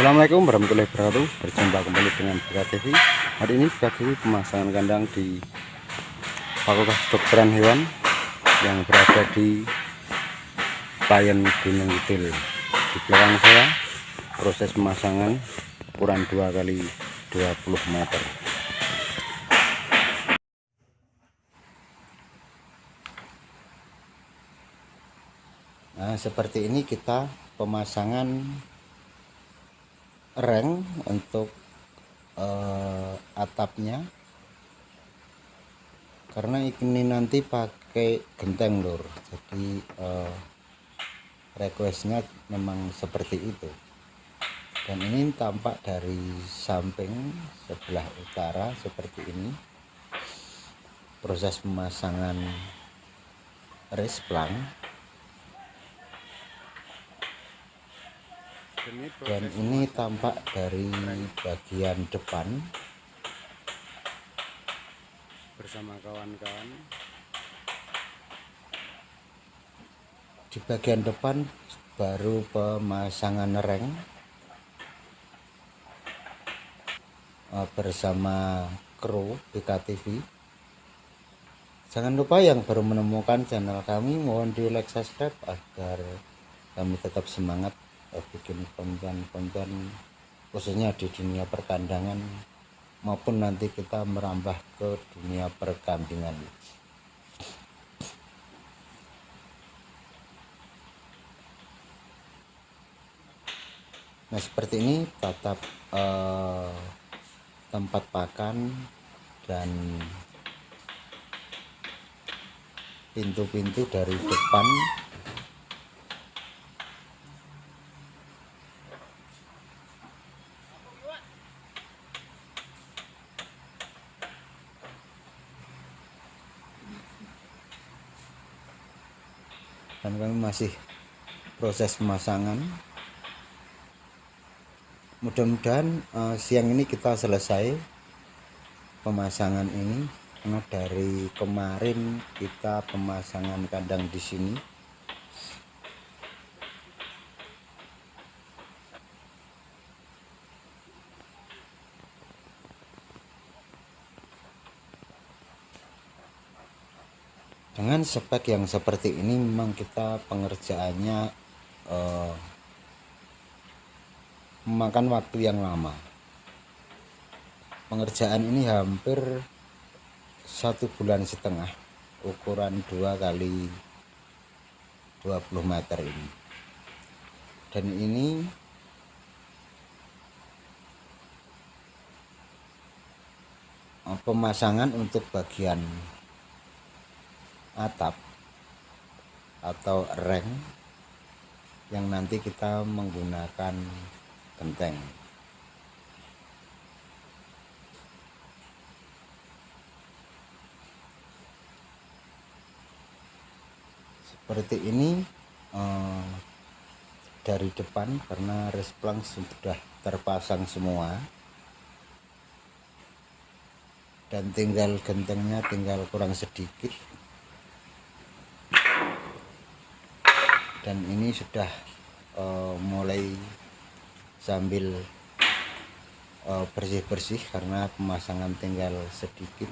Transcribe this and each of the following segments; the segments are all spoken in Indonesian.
Assalamualaikum warahmatullahi wabarakatuh. Berjumpa kembali dengan Bika TV. Hari ini Bika TV pemasangan kandang di Fakultas Kedokteran Hewan yang berada di Payen Gunung Kidul. Di belakang saya proses pemasangan ukuran 2 kali 20 meter. Nah, seperti ini kita pemasangan reng untuk atapnya, karena ini nanti pakai genteng lur, jadi requestnya memang seperti itu. Dan ini tampak dari samping sebelah utara seperti ini proses pemasangan resplang. Dan ini tampak dari bagian depan bersama kawan-kawan. Di bagian depan baru pemasangan reng bersama kru Bika TV. Jangan lupa yang baru menemukan channel kami, mohon di like, subscribe agar kami tetap semangat bikin konten-konten khususnya di dunia perkandangan maupun nanti kita merambah ke dunia perkambingan. Nah, seperti ini tatap tempat pakan dan pintu-pintu dari depan. Dan kami masih proses pemasangan. Mudah-mudahan siang ini kita selesai pemasangan ini, karena dari kemarin kita pemasangan kandang di sini. Dengan spek yang seperti ini memang kita pengerjaannya memakan waktu yang lama. Pengerjaan ini hampir 1,5 bulan, ukuran 2 kali 20 meter ini. Dan ini pemasangan untuk bagian atap atau reng yang nanti kita menggunakan genteng. Seperti ini dari depan, karena resplang sudah terpasang semua dan tinggal gentengnya tinggal kurang sedikit. Dan ini sudah mulai sambil bersih-bersih karena pemasangan tinggal sedikit.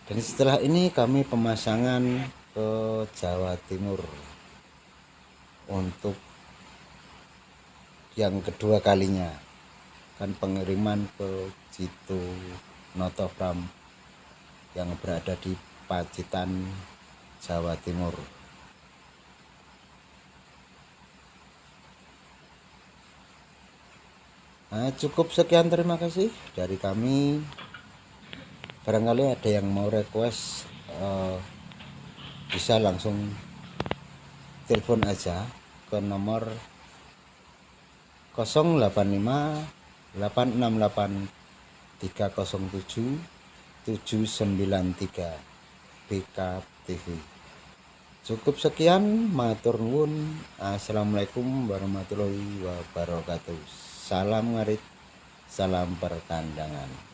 Dan setelah ini kami pemasangan ke Jawa Timur untuk yang kedua kalinya, kan pengiriman ke Jitu Notofram yang berada di Pacitan, Jawa Timur. Nah, cukup sekian, terima kasih dari kami. Barangkali ada yang mau request, bisa langsung telepon aja ke nomor 085 868 307 793 Bika TV. Cukup sekian, matur nuwun. Assalamualaikum warahmatullahi wabarakatuh. Salam ngarit, salam perkandangan.